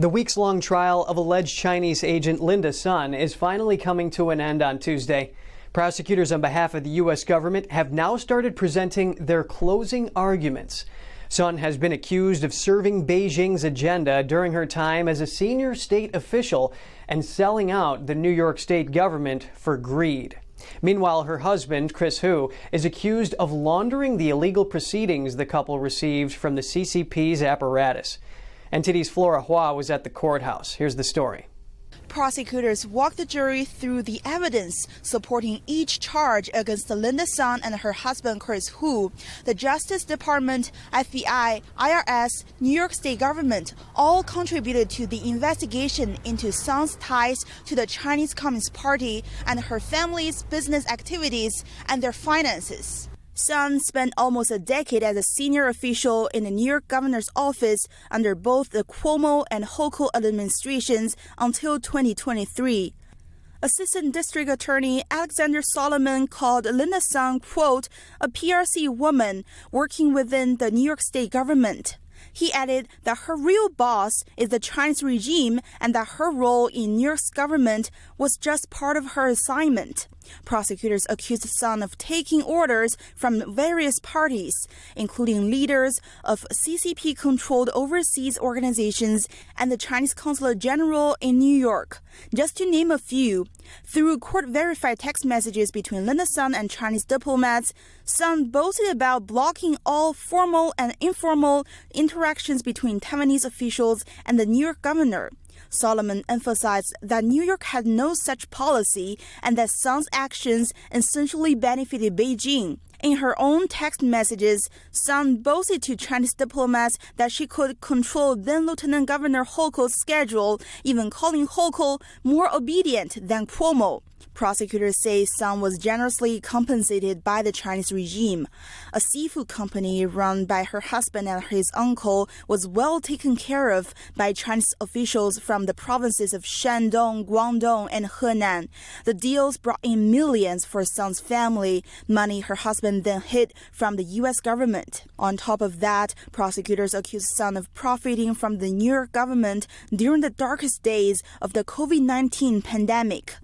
The weeks-long trial of alleged Chinese agent Linda Sun is finally coming to an end on Tuesday. Prosecutors on behalf of the U.S. government have now started presenting their closing arguments. Sun has been accused of serving Beijing's agenda during her time as a senior state official and selling out the New York state government for greed. Meanwhile, her husband, Chris Hu, is accused of laundering the illegal proceedings the couple received from the CCP's apparatus. NTD's Flora Hua was at the courthouse. Here's the story. Prosecutors walked the jury through the evidence supporting each charge against Linda Sun and her husband Chris Hu. The Justice Department, FBI, IRS, New York State government all contributed to the investigation into Sun's ties to the Chinese Communist Party and her family's business activities and their finances. Sun spent almost a decade as a senior official in the New York governor's office under both the Cuomo and Hochul administrations until 2023. Assistant District Attorney Alexander Solomon called Linda Sun, quote, a PRC woman working within the New York state government. He added that her real boss is the Chinese regime and that her role in New York's government was just part of her assignment. Prosecutors accused Sun of taking orders from various parties, including leaders of CCP-controlled overseas organizations and the Chinese Consulate General in New York, just to name a few. Through court-verified text messages between Linda Sun and Chinese diplomats, Sun boasted about blocking all formal and informal interactions between Taiwanese officials and the New York governor. Solomon emphasized that New York had no such policy and that Sun's actions essentially benefited Beijing. In her own text messages, Sun boasted to Chinese diplomats that she could control then-Lieutenant Governor Hochul's schedule, even calling Hochul more obedient than Cuomo. Prosecutors say Sun was generously compensated by the Chinese regime. A seafood company run by her husband and his uncle was well taken care of by Chinese officials from the provinces of Shandong, Guangdong, and Henan. The deals brought in millions for Sun's family, money her husband then hid from the U.S. government. On top of that, prosecutors accused Sun of profiting from the New York government during the darkest days of the COVID-19 pandemic.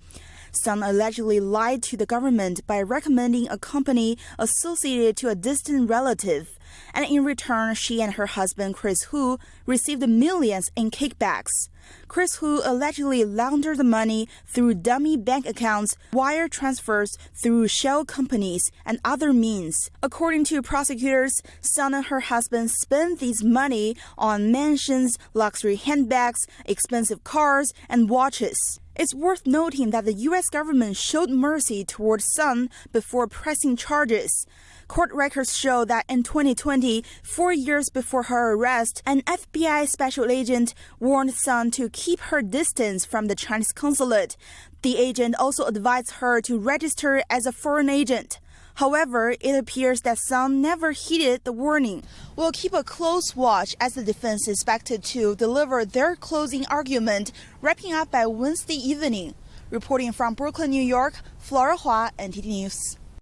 Sun allegedly lied to the government by recommending a company associated to a distant relative, and in return, she and her husband, Chris Hu, received millions in kickbacks. Chris Hu allegedly laundered the money through dummy bank accounts, wire transfers through shell companies, and other means. According to prosecutors, Sun and her husband spent this money on mansions, luxury handbags, expensive cars, and watches. It's worth noting that the U.S. government showed mercy toward Sun before pressing charges. Court records show that in 2020, 4 years before her arrest, an FBI special agent warned Sun to keep her distance from the Chinese consulate. The agent also advised her to register as a foreign agent. However, it appears that Sun never heeded the warning. We'll keep a close watch as the defense is expected to deliver their closing argument, wrapping up by Wednesday evening. Reporting from Brooklyn, New York, Flora Hua, NTD News.